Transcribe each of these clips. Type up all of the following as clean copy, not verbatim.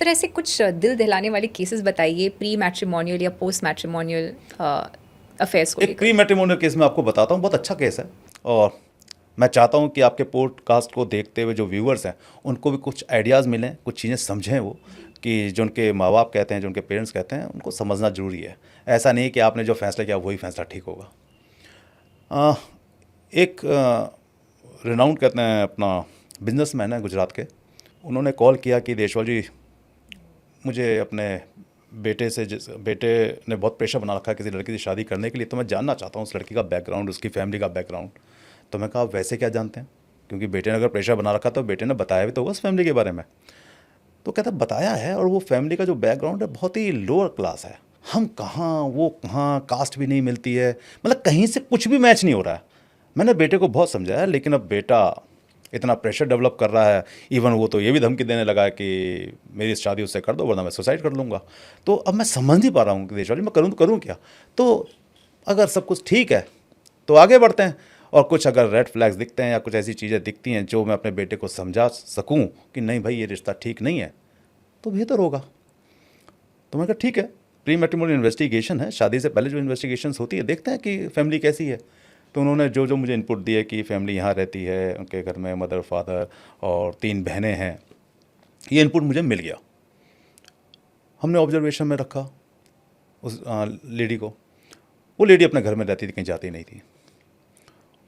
Sir ऐसे कुछ दिल दहलाने वाले केसेस बताइए प्री मैट्रिमोनियल या पोस्ट मैट्रिमोनियल अफेयर्स को एक लेकर। प्री मैट्रिमोनियल केस मैं आपको बताता हूँ, बहुत अच्छा केस है। और मैं चाहता हूँ कि आपके पॉडकास्ट को देखते हुए जो व्यूअर्स हैं उनको भी कुछ आइडियाज़ मिलें, कुछ चीज़ें समझें वो, कि जो उनके माँ बाप कहते हैं, जो उनके पेरेंट्स कहते हैं, उनको समझना ज़रूरी है। ऐसा नहीं कि आपने जो फैसला किया वही फैसला ठीक होगा। आ, एक रिनाउंड कहते हैं अपना बिजनेसमैन है गुजरात के, उन्होंने कॉल किया कि देशवाल जी, मुझे अपने बेटे ने बहुत प्रेशर बना रखा है किसी लड़की से शादी करने के लिए, तो मैं जानना चाहता हूँ उस लड़की का बैकग्राउंड, उसकी फैमिली का बैकग्राउंड। तो मैं कहा, आप वैसे क्या जानते हैं? क्योंकि बेटे ने अगर प्रेशर बना रखा तो बेटे ने बताया भी तो होगा उस फैमिली के बारे में। तो कहता बताया है, और वो फैमिली का जो बैकग्राउंड है बहुत ही लोअर क्लास है। हम कहाँ वो कहाँ, कास्ट भी नहीं मिलती है, मतलब कहीं से कुछ भी मैच नहीं हो रहा है। मैंने बेटे को बहुत समझाया, लेकिन अब बेटा इतना प्रेशर डेवलप कर रहा है। इवन वो तो ये भी धमकी देने लगा है कि मेरी शादी उससे कर दो वरना मैं सुसाइड कर लूँगा। तो अब मैं समझ नहीं पा रहा हूँ कि देशवाली मैं करूँ तो करूँ क्या। तो अगर सब कुछ ठीक है तो आगे बढ़ते हैं, और कुछ अगर रेड फ्लैग्स दिखते हैं या कुछ ऐसी चीज़ें दिखती हैं जो मैं अपने बेटे को समझा सकूं कि नहीं भाई ये रिश्ता ठीक नहीं है, तो बेहतर होगा। तो मैं कहा ठीक है, प्री मैट्रिमोनियल इन्वेस्टिगेशन है, शादी से पहले जो इन्वेस्टिगेशंस होती है, देखते हैं कि फैमिली कैसी है। तो उन्होंने जो जो मुझे इनपुट दिए कि फैमिली यहाँ रहती है, उनके घर में मदर फादर और 3 बहनें हैं, ये इनपुट मुझे मिल गया। हमने ऑब्जर्वेशन में रखा उस लेडी को। वो लेडी अपने घर में रहती थी, कहीं जाती नहीं थी।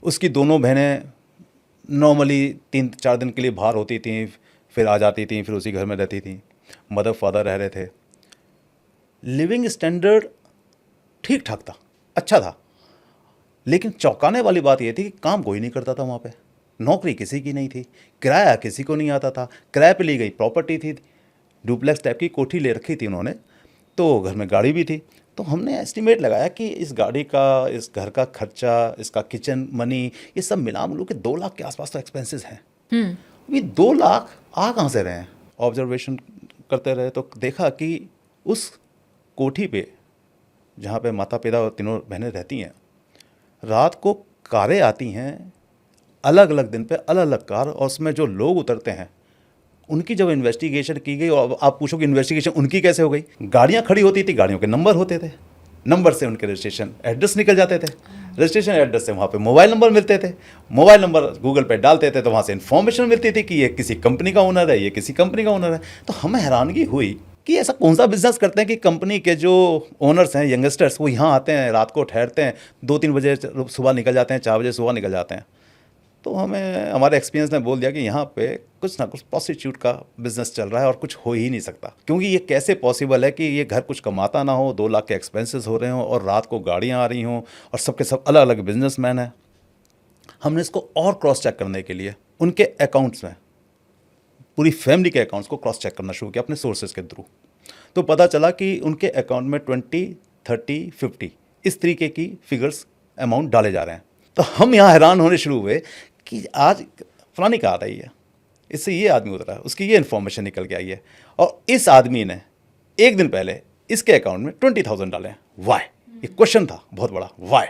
उसकी दोनों बहनें नॉर्मली 3-4 दिन के लिए बाहर होती थी, फिर आ जाती थी, फिर उसी घर में रहती थी। मदर फादर रह रहे थे। लिविंग स्टैंडर्ड ठीक ठाक था, अच्छा था। लेकिन चौंकाने वाली बात यह थी कि काम कोई नहीं करता था वहाँ पे, नौकरी किसी की नहीं थी, किराया किसी को नहीं आता था। किराए पे ली गई प्रॉपर्टी थी, डुप्लेक्स टाइप की कोठी ले रखी थी उन्होंने, तो घर में गाड़ी भी थी। तो हमने एस्टिमेट लगाया कि इस गाड़ी का, इस घर का खर्चा, इसका किचन मनी, ये सब मिला मिलू के 2 लाख के आसपास तो एक्सपेंसेस हैं। अभी 2 लाख आ कहाँ से रहे हैं? ऑब्जर्वेशन करते रहे तो देखा कि उस कोठी पे, जहाँ पे माता पिता और तीनों बहनें रहती हैं, रात को कारें आती हैं, अलग अलग दिन पे अलग अलग कार, और उसमें जो लोग उतरते हैं उनकी जब इन्वेस्टिगेशन की गई, और आप पूछोगे इन्वेस्टिगेशन उनकी कैसे हो गई? गाड़ियाँ खड़ी होती थी, गाड़ियों के नंबर होते थे, नंबर से उनके रजिस्ट्रेशन एड्रेस निकल जाते थे, रजिस्ट्रेशन एड्रेस से वहाँ पे मोबाइल नंबर मिलते थे, मोबाइल नंबर गूगल पे डालते थे तो वहाँ से इन्फॉर्मेशन मिलती थी कि ये किसी कंपनी का ओनर है, ये किसी कंपनी का ओनर है। तो हमें हैरानगी हुई कि ऐसा कौन सा बिजनेस करते हैं कि कंपनी के जो ओनर्स हैं, यंगस्टर्स, वो यहाँ आते हैं, रात को ठहरते हैं, 2-3 बजे सुबह निकल जाते हैं, 4 बजे सुबह निकल जाते हैं। तो हमें हमारे एक्सपीरियंस ने बोल दिया कि यहाँ पे कुछ ना कुछ प्रोस्टिट्यूट का बिजनेस चल रहा है, और कुछ हो ही नहीं सकता। क्योंकि ये कैसे पॉसिबल है कि ये घर कुछ कमाता ना हो, 2 लाख के एक्सपेंसेस हो रहे हों, और रात को गाड़ियाँ आ रही हों, और सबके सब अलग अलग बिजनेसमैन हैं। हमने इसको और क्रॉस चेक करने के लिए उनके अकाउंट्स में, पूरी फैमिली के अकाउंट्स को क्रॉस चेक करना शुरू किया अपने सोर्सेज के थ्रू। तो पता चला कि उनके अकाउंट में 20, 30, 50 इस तरीके की फिगर्स, अमाउंट डाले जा रहे हैं। तो हम यहाँ हैरान होने शुरू हुए कि आज फलानी कहाँ रही है, इससे ये आदमी उतरा है, उसकी ये इन्फॉर्मेशन निकल के आई है, और इस आदमी ने एक दिन पहले इसके अकाउंट में 20,000 डाले हैं। वाई? ये क्वेश्चन था बहुत बड़ा, वाई।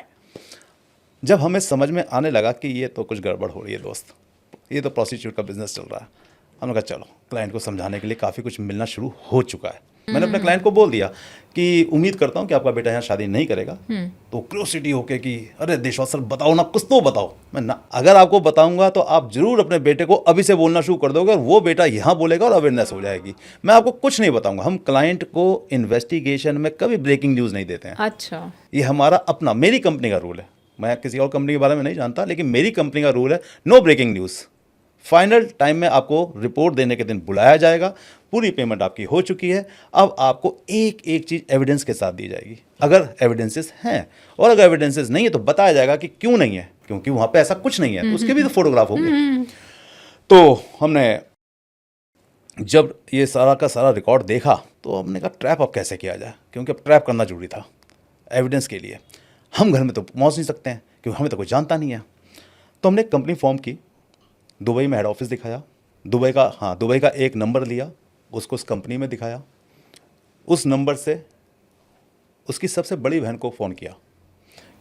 जब हमें समझ में आने लगा कि ये तो कुछ गड़बड़ हो रही है दोस्त, ये तो प्रोस्टिट्यूट का बिजनेस चल रहा है, हमने कहा चलो क्लाइंट को समझाने के लिए काफ़ी कुछ मिलना शुरू हो चुका है। मैंने अपने क्लाइंट को बोल दिया कि उम्मीद करता हूँ कि आपका बेटा यहाँ शादी नहीं करेगा। तो क्यूरियोसिटी होके कि अरे देशवाल सर बताओ ना, कुछ तो बताओ। मैं ना, अगर आपको बताऊंगा तो आप जरूर अपने बेटे को अभी से बोलना शुरू कर दोगे, और वो बेटा यहाँ बोलेगा और अवेयरनेस हो जाएगी। मैं आपको कुछ नहीं बताऊंगा। हम क्लाइंट को इन्वेस्टिगेशन में कभी ब्रेकिंग न्यूज़ नहीं देते हैं। अच्छा। ये हमारा अपना, मेरी कंपनी का रूल है। मैं किसी और कंपनी के बारे में नहीं जानता, लेकिन मेरी कंपनी का रूल है, no breaking news. Final time में आपको रिपोर्ट देने के दिन बुलाया जाएगा, पूरी पेमेंट आपकी हो चुकी है, अब आपको एक एक चीज़ एविडेंस के साथ दी जाएगी, अगर एविडेंसेस हैं। और अगर एविडेंसेस नहीं है तो बताया जाएगा कि क्यों नहीं है, क्योंकि वहाँ पे ऐसा कुछ नहीं है, तो उसके भी तो फोटोग्राफ होंगे। तो हमने जब ये सारा का सारा रिकॉर्ड देखा तो हमने कहा ट्रैप अब कैसे किया जाए, क्योंकि अब ट्रैप करना जरूरी था एविडेंस के लिए। हम घर में तो पहुँच नहीं सकते हैं क्योंकि हमें तो कोई जानता नहीं है। तो हमने एक कंपनी फॉर्म की, दुबई में हेड ऑफिस दिखाया, दुबई का एक नंबर लिया, उसको उस कंपनी में दिखाया, उस नंबर से उसकी सबसे बड़ी बहन को फ़ोन किया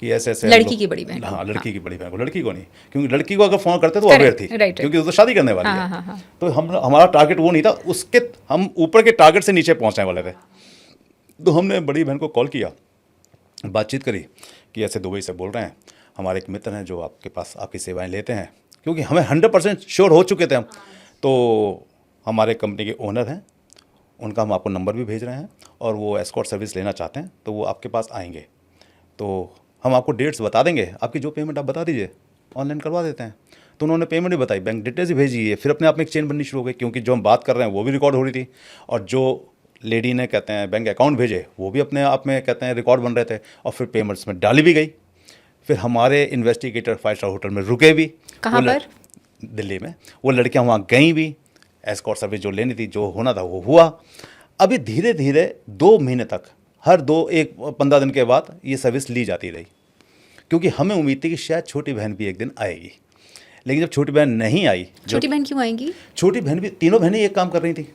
कि ऐसे ऐसे लड़की की बड़ी बहन को, हाँ लड़की की बड़ी बहन को, लड़की को नहीं, क्योंकि लड़की को अगर फ़ोन करते तो Correct, अवेयर थी, right, क्योंकि वो तो शादी करने वाली हाँ, है। हाँ, तो हमारा टारगेट वो नहीं था, उसके हम ऊपर के टारगेट से नीचे पहुंचने वाले थे। तो हमने बड़ी बहन को कॉल किया, बातचीत करी कि ऐसे दुबई से बोल रहे हैं, हमारे एक मित्र हैं जो आपके पास आपकी सेवाएं लेते हैं, क्योंकि हमें 100% श्योर हो चुके थे हम। तो हमारे कंपनी के ओनर हैं, उनका हम आपको नंबर भी भेज रहे हैं, और वो एस्कॉर्ट सर्विस लेना चाहते हैं, तो वो आपके पास आएंगे। तो हम आपको डेट्स बता देंगे, आपकी जो पेमेंट आप बता दीजिए, ऑनलाइन करवा देते हैं। तो उन्होंने पेमेंट भी बताई, बैंक डिटेल्स ही भेजी है। फिर अपने आप में एक चेन बननी शुरू हो गई, क्योंकि जो हम बात कर रहे हैं वो भी रिकॉर्ड हो रही थी, और जो लेडी ने कहते हैं बैंक अकाउंट भेजे वो भी अपने आप में कहते हैं रिकॉर्ड बन रहे थे, और फिर पेमेंट्स में डाली भी गई। फिर हमारे इन्वेस्टिगेटर 5 स्टार होटल में रुके भी। कहाँ वो पर? दिल्ली में। वो लड़कियां वहाँ गई भी, एस्कॉर्ट सर्विस जो लेनी थी, जो होना था वो हुआ। अभी धीरे धीरे 2 महीने तक हर 15 दिन के बाद ये सर्विस ली जाती रही, क्योंकि हमें उम्मीद थी कि शायद छोटी बहन भी एक दिन आएगी। लेकिन जब छोटी बहन नहीं आई, छोटी बहन क्यों आएंगी? छोटी बहन भी, तीनों बहनें एक काम कर रही थी,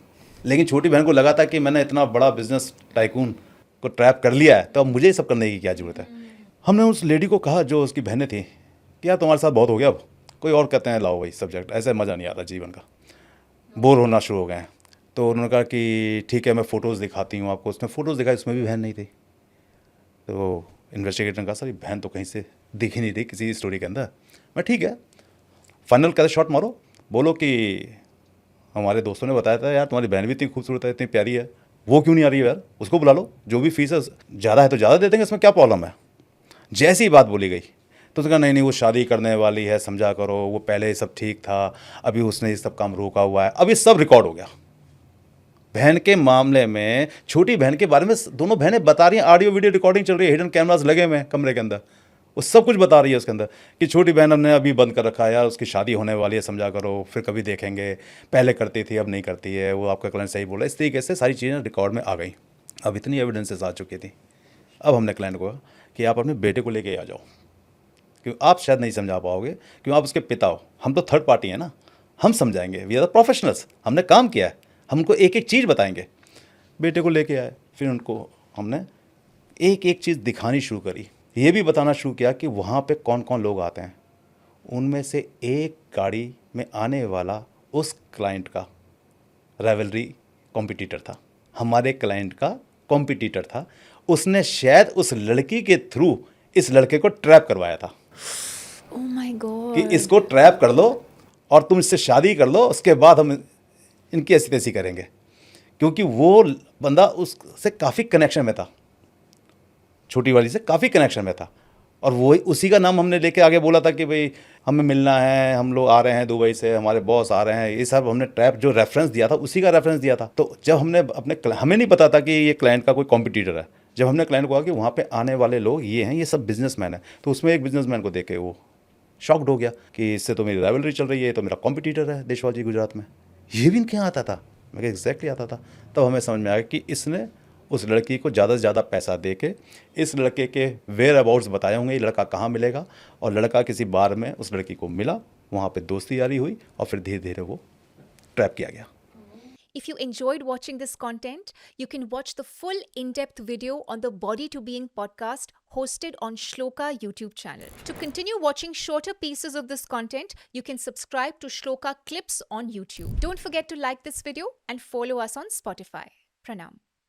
लेकिन छोटी बहन को लगा था कि मैंने इतना बड़ा बिजनेस टाइकून को ट्रैप कर लिया है, तो अब मुझे ये सब करने की क्या ज़रूरत है। हमने उस लेडी को कहा, जो उसकी बहनें थी, कि यार तुम्हारे साथ बहुत हो गया, अब कोई और कहते हैं लाओ भाई सब्जेक्ट, ऐसे मज़ा नहीं आता जीवन का, बोर होना शुरू हो गए हैं। तो उन्होंने कहा कि ठीक है मैं फ़ोटोज़ दिखाती हूँ आपको। उसने फ़ोटोज़ दिखाई, उसमें भी बहन नहीं थी। तो इन्वेस्टिगेटर ने कहा सर ये बहन तो कहीं से दिख ही नहीं थी किसी स्टोरी के अंदर। मैं ठीक है, फाइनल कैसे शॉट मारो, बोलो कि हमारे दोस्तों ने बताया था यार तुम्हारी बहन भी इतनी खूबसूरत है, इतनी प्यारी है, वो क्यों नहीं आ रही है यार, उसको बुला लो, जो भी फीस है ज़्यादा है तो ज़्यादा दे देंगे, इसमें क्या प्रॉब्लम है। जैसी ही बात बोली गई तो उसने कहा नहीं नहीं वो शादी करने वाली है, समझा करो, वो पहले सब ठीक था, अभी उसने ये सब काम रोका हुआ है। अब ये सब रिकॉर्ड हो गया। बहन के मामले में, छोटी बहन के बारे में दोनों बहनें बता रही हैं, ऑडियो वीडियो रिकॉर्डिंग चल रही है, हिडन कैमरास लगे हुए हैं कमरे के अंदर, वो सब कुछ बता रही है उसके अंदर कि छोटी बहन हमने अभी बंद कर रखा है यार, उसकी शादी होने वाली है, समझा करो, फिर कभी देखेंगे, पहले करती थी अब नहीं करती है, वो आपका क्लाइंट सही बोला। इस तरीके से सारी चीज़ें रिकॉर्ड में आ गई। अब इतनी एविडेंसेस आ चुकी थी। अब हमने क्लाइंट को कहा कि आप अपने बेटे को लेके आ जाओ, क्योंकि आप शायद नहीं समझा पाओगे, क्यों आप उसके पिता हो, हम तो थर्ड पार्टी हैं ना, हम समझाएंगे, वी आर द प्रोफेशनल्स, हमने काम किया है, हम उनको एक एक चीज़ बताएंगे। बेटे को लेके आए, फिर उनको हमने एक एक चीज़ दिखानी शुरू करी, ये भी बताना शुरू किया कि वहाँ पे कौन कौन लोग आते हैं। उनमें से एक गाड़ी में आने वाला उस क्लाइंट का राइवलरी कॉम्पिटिटर था, हमारे क्लाइंट का कॉम्पिटिटर था। उसने शायद उस लड़की के थ्रू इस लड़के को ट्रैप करवाया था ओह माय गॉड, कि इसको ट्रैप कर लो और तुम इससे शादी कर लो, उसके बाद हम इनकी ऐसी तैसी करेंगे, क्योंकि वो बंदा उससे काफ़ी कनेक्शन में था, छोटी वाली से काफ़ी कनेक्शन में था। और वो उसी का नाम हमने लेके आगे बोला था कि भाई हमें मिलना है, हम लोग आ रहे हैं दुबई से, हमारे बॉस आ रहे हैं, ये सब हमने ट्रैप जो रेफरेंस दिया था उसी का रेफरेंस दिया था। तो जब हमने हमें नहीं पता था कि ये क्लाइंट का कोई कॉम्पिटिटर है, जब हमने क्लाइंट को कहा कि वहाँ पे आने वाले लोग ये हैं, ये सब बिजनेसमैन है, तो उसमें एक बिजनेसमैन को देख के वो शॉक्ड हो गया कि इससे तो मेरी राइवलरी चल रही है, तो मेरा कॉम्पिटिटर है देशवाजी गुजरात में। ये भी इनके यहाँ आता था? मैं कहा एग्जैक्टली आता था। तब हमें समझ में आया कि इसने उस लड़की को ज़्यादा से ज़्यादा पैसा दे के इस लड़के के वेयर अबाउट्स बताए होंगे, ये लड़का कहाँ मिलेगा, और लड़का किसी बार में उस लड़की को मिला, वहाँ पे दोस्ती यारी हुई, और फिर धीरे धीरे वो ट्रैप किया गया। If you enjoyed watching this content, you can watch the full in-depth video on the Body to Being podcast hosted on Shloka YouTube channel. To continue watching shorter pieces of this content, you can subscribe to Shloka Clips on YouTube. Don't forget to like this video and follow us on Spotify. Pranam.